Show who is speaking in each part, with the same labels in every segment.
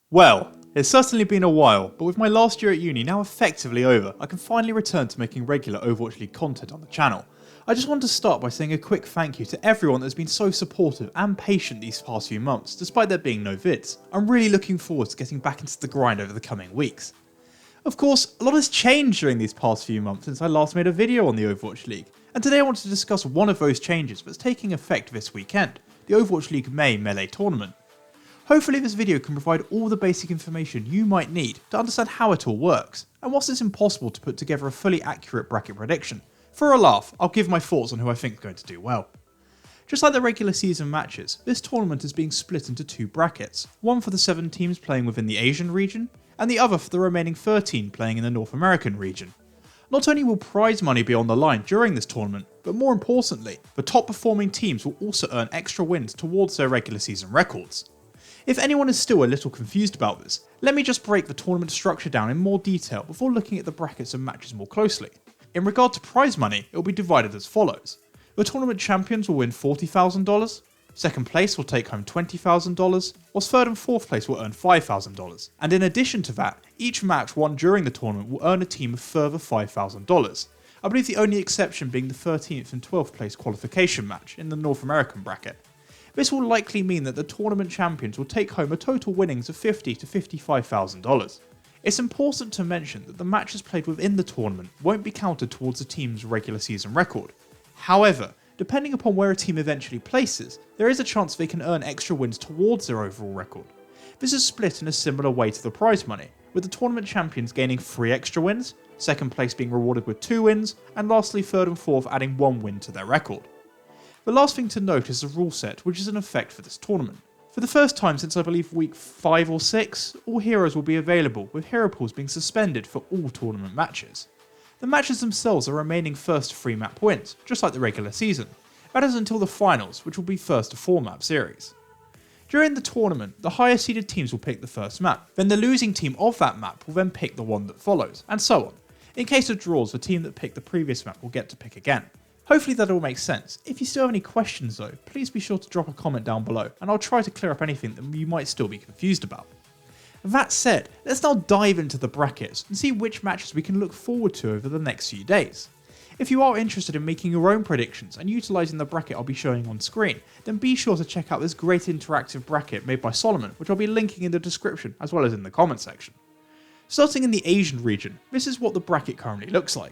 Speaker 1: Well, it's certainly been a while, but with my last year at uni now effectively over, I can finally return to making regular Overwatch League content on the channel. I just want to start by saying a quick thank you to everyone that's been so supportive and patient these past few months, despite there being no vids. I'm really looking forward to getting back into the grind over the coming weeks. Of course, a lot has changed during these past few months since I last made a video on the Overwatch League, and today I want to discuss one of those changes that's taking effect this weekend, the Overwatch League May Melee Tournament. Hopefully this video can provide all the basic information you might need to understand how it all works, and whilst it's impossible to put together a fully accurate bracket prediction, for a laugh I'll give my thoughts on who I think is going to do well. Just like the regular season matches, this tournament is being split into two brackets, one for the 7 teams playing within the Asian region, and the other for the remaining 13 playing in the North American region. Not only will prize money be on the line during this tournament, but more importantly, the top performing teams will also earn extra wins towards their regular season records. If anyone is still a little confused about this, let me just break the tournament structure down in more detail before looking at the brackets and matches more closely. In regard to prize money, it will be divided as follows. The tournament champions will win $40,000, second place will take home $20,000, whilst third and fourth place will earn $5,000. And in addition to that, each match won during the tournament will earn a team a further $5,000. I believe the only exception being the 13th and 12th place qualification match in the North American bracket. This will likely mean that the tournament champions will take home a total winnings of $50,000 to $55,000. It's important to mention that the matches played within the tournament won't be counted towards the team's regular season record. However, depending upon where a team eventually places, there is a chance they can earn extra wins towards their overall record. This is split in a similar way to the prize money, with the tournament champions gaining 3 extra wins, second place being rewarded with 2 wins, and lastly third and fourth adding 1 win to their record. The last thing to note is the rule set, which is in effect for this tournament. For the first time since I believe week 5 or 6, all heroes will be available, with hero pools being suspended for all tournament matches. The matches themselves are remaining first to 3 map wins, just like the regular season. That is until the finals, which will be first to 4 map series. During the tournament, the higher seeded teams will pick the first map, then the losing team of that map will then pick the one that follows, and so on. In case of draws, the team that picked the previous map will get to pick again. Hopefully that all makes sense. If you still have any questions though, please be sure to drop a comment down below and I'll try to clear up anything that you might still be confused about. That said, let's now dive into the brackets and see which matches we can look forward to over the next few days. If you are interested in making your own predictions and utilising the bracket I'll be showing on screen, then be sure to check out this great interactive bracket made by Solomon, which I'll be linking in the description as well as in the comment section. Starting in the Asian region, this is what the bracket currently looks like.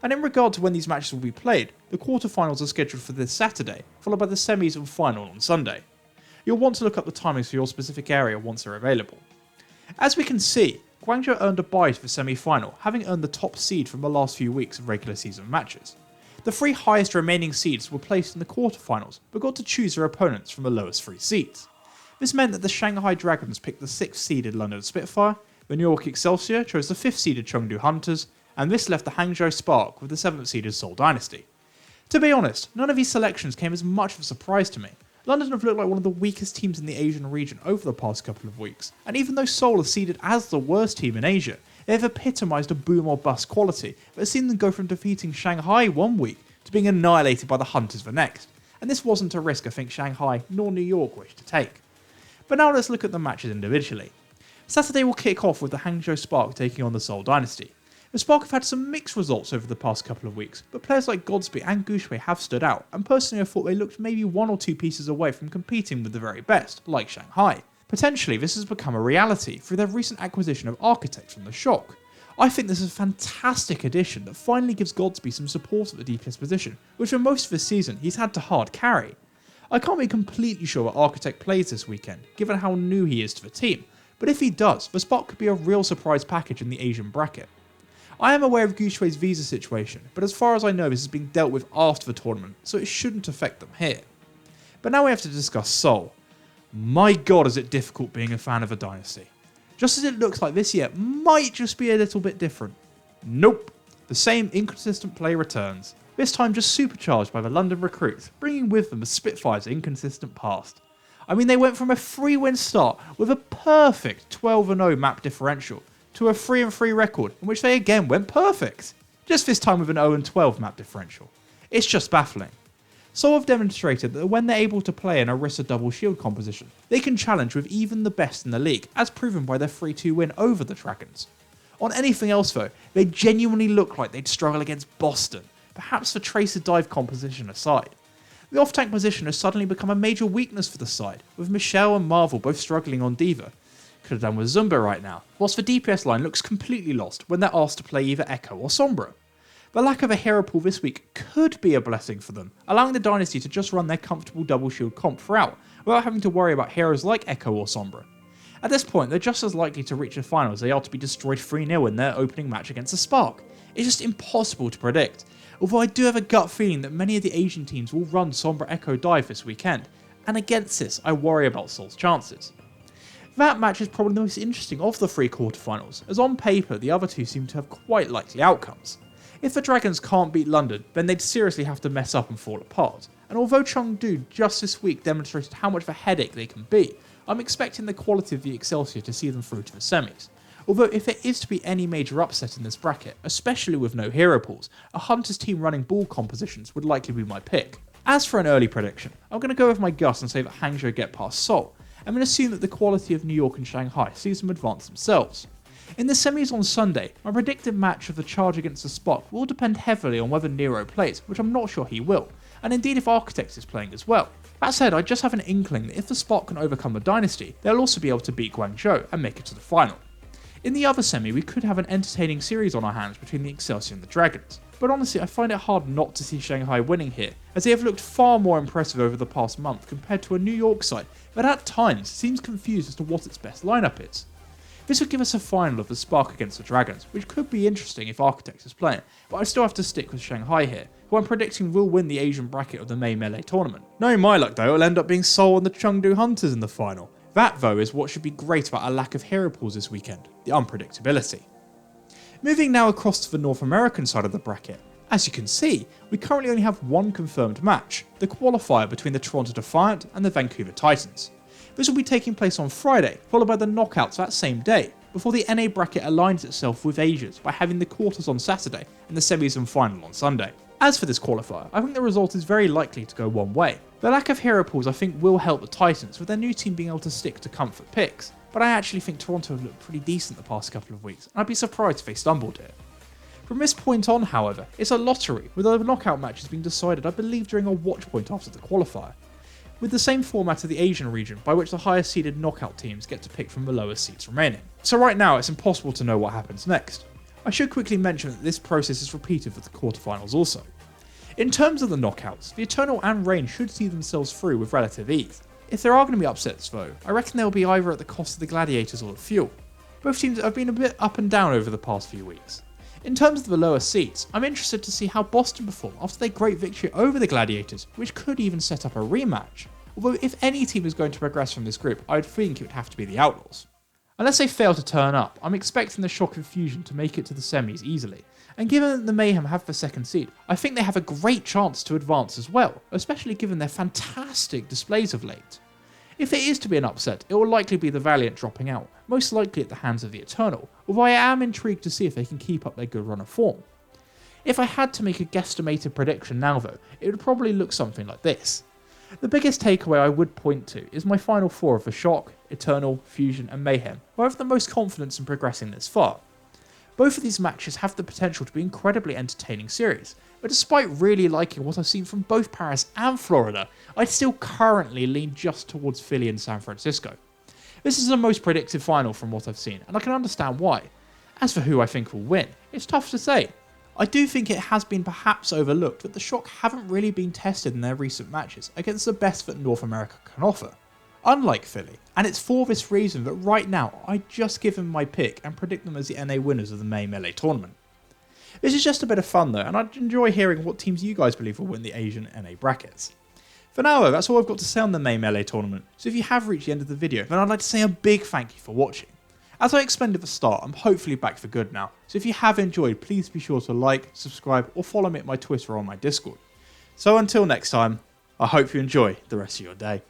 Speaker 1: And in regard to when these matches will be played, the quarterfinals are scheduled for this Saturday, followed by the semis and final on Sunday. You'll want to look up the timings for your specific area once they're available. As we can see, Guangzhou earned a bye to the semi-final, having earned the top seed from the last few weeks of regular season matches. The 3 highest remaining seeds were placed in the quarterfinals, but got to choose their opponents from the lowest 3 seeds. This meant that the Shanghai Dragons picked the 6th seeded London Spitfire, the New York Excelsior chose the 5th seeded Chengdu Hunters, and this left the Hangzhou Spark with the 7th seeded Seoul Dynasty. To be honest, none of these selections came as much of a surprise to me. London have looked like one of the weakest teams in the Asian region over the past couple of weeks, and even though Seoul is seeded as the worst team in Asia, they have epitomised a boom or bust quality that has seen them go from defeating Shanghai one week to being annihilated by the Hunters the next, and this wasn't a risk I think Shanghai nor New York wished to take. But now let's look at the matches individually. Saturday will kick off with the Hangzhou Spark taking on the Seoul Dynasty. The Spark have had some mixed results over the past couple of weeks, but players like Godsby and Gushwei have stood out, and personally I thought they looked maybe 1 or 2 pieces away from competing with the very best, like Shanghai. Potentially this has become a reality through their recent acquisition of Architect from the Shock. I think this is a fantastic addition that finally gives Godsby some support at the DPS position, which for most of this season he's had to hard carry. I can't be completely sure what Architect plays this weekend, given how new he is to the team, but if he does, the Spark could be a real surprise package in the Asian bracket. I am aware of Gushwei's visa situation, but as far as I know this is being dealt with after the tournament, so it shouldn't affect them here. But now we have to discuss Seoul. My god is it difficult being a fan of a dynasty. Just as it looks like this year might just be a little bit different. Nope, the same inconsistent play returns, this time just supercharged by the London recruits, bringing with them the Spitfire's inconsistent past. I mean they went from a 3-win start with a perfect 12-0 map differential, to a 3-3 record in which they again went perfect, just this time with an 0-12 map differential. It's just baffling. Seoul have demonstrated that when they're able to play an Orisa double shield composition, they can challenge with even the best in the league, as proven by their 3-2 win over the Dragons. On anything else though, they genuinely look like they'd struggle against Boston, perhaps the Tracer dive composition aside. The off-tank position has suddenly become a major weakness for the side, with Michelle and Marvel both struggling on Diva. Could have done with Zumba right now, whilst the DPS line looks completely lost when they're asked to play either Echo or Sombra. The lack of a hero pool this week could be a blessing for them, allowing the Dynasty to just run their comfortable double shield comp throughout, without having to worry about heroes like Echo or Sombra. At this point, they're just as likely to reach the final as they are to be destroyed 3-0 in their opening match against the Spark. It's just impossible to predict, although I do have a gut feeling that many of the Asian teams will run Sombra Echo dive this weekend, and against this I worry about Seoul's chances. That match is probably the most interesting of the 3 quarterfinals, as on paper the other two seem to have quite likely outcomes. If the Dragons can't beat London, then they'd seriously have to mess up and fall apart, and although Chengdu just this week demonstrated how much of a headache they can be, I'm expecting the quality of the Excelsior to see them through to the semis. Although if there is to be any major upset in this bracket, especially with no hero pools, a Hunters team running ball compositions would likely be my pick. As for an early prediction, I'm going to go with my gut and say that Hangzhou get past Seoul, and then assume that the quality of New York and Shanghai sees them advance themselves. In the semis on Sunday, my predicted match of the Charge against the Spock will depend heavily on whether Nero plays, which I'm not sure he will, and indeed if Architects is playing as well. That said, I just have an inkling that if the Spock can overcome the Dynasty, they'll also be able to beat Guangzhou and make it to the final. In the other semi, we could have an entertaining series on our hands between the Excelsior and the Dragons, but honestly I find it hard not to see Shanghai winning here, as they have looked far more impressive over the past month compared to a New York side that at times seems confused as to what its best lineup is. This would give us a final of the Spark against the Dragons, which could be interesting if Architects is playing, but I still have to stick with Shanghai here, who I'm predicting will win the Asian bracket of the May Melee tournament. Knowing my luck though, it'll end up being Seoul and the Chengdu Hunters in the final. That though is what should be great about a lack of hero pools this weekend, the unpredictability. Moving now across to the North American side of the bracket. As you can see, we currently only have one confirmed match, the qualifier between the Toronto Defiant and the Vancouver Titans. This will be taking place on Friday, followed by the knockouts that same day, before the NA bracket aligns itself with Asia's by having the quarters on Saturday and the semis and final on Sunday. As for this qualifier, I think the result is very likely to go one way. The lack of hero pools I think will help the Titans, with their new team being able to stick to comfort picks, but I actually think Toronto have looked pretty decent the past couple of weeks, and I'd be surprised if they stumbled here. From this point on, however, it's a lottery, with the knockout matches being decided I believe during a watch point after the qualifier, with the same format of the Asian region by which the highest seeded knockout teams get to pick from the lowest seeds remaining. So right now it's impossible to know what happens next. I should quickly mention that this process is repeated for the quarterfinals also. In terms of the knockouts, the Eternal and Reign should see themselves through with relative ease. If there are going to be upsets though, I reckon they'll be either at the cost of the Gladiators or the Fuel. Both teams have been a bit up and down over the past few weeks. In terms of the lower seeds, I'm interested to see how Boston perform after their great victory over the Gladiators, which could even set up a rematch. Although if any team is going to progress from this group, I'd think it would have to be the Outlaws. Unless they fail to turn up, I'm expecting the Shock and Fusion to make it to the semis easily, and given that the Mayhem have the second seed, I think they have a great chance to advance as well, especially given their fantastic displays of late. If there is to be an upset, it will likely be the Valiant dropping out, most likely at the hands of the Eternal, although I am intrigued to see if they can keep up their good run of form. If I had to make a guesstimated prediction now though, it would probably look something like this. The biggest takeaway I would point to is my final four of the Shock, Eternal, Fusion and Mayhem, where I have the most confidence in progressing this far. Both of these matches have the potential to be incredibly entertaining series, but despite really liking what I've seen from both Paris and Florida, I'd still currently lean just towards Philly and San Francisco. This is the most predictive final from what I've seen, and I can understand why. As for who I think will win, it's tough to say. I do think it has been perhaps overlooked that the Shock haven't really been tested in their recent matches against the best that North America can offer, unlike Philly, and it's for this reason that right now I just give them my pick and predict them as the NA winners of the May Melee tournament. This is just a bit of fun though, and I'd enjoy hearing what teams you guys believe will win the Asian NA brackets. For now though, that's all I've got to say on the May Melee tournament, so if you have reached the end of the video, then I'd like to say a big thank you for watching. As I explained at the start, I'm hopefully back for good now, so if you have enjoyed, please be sure to like, subscribe or follow me at my Twitter or on my Discord. So until next time, I hope you enjoy the rest of your day.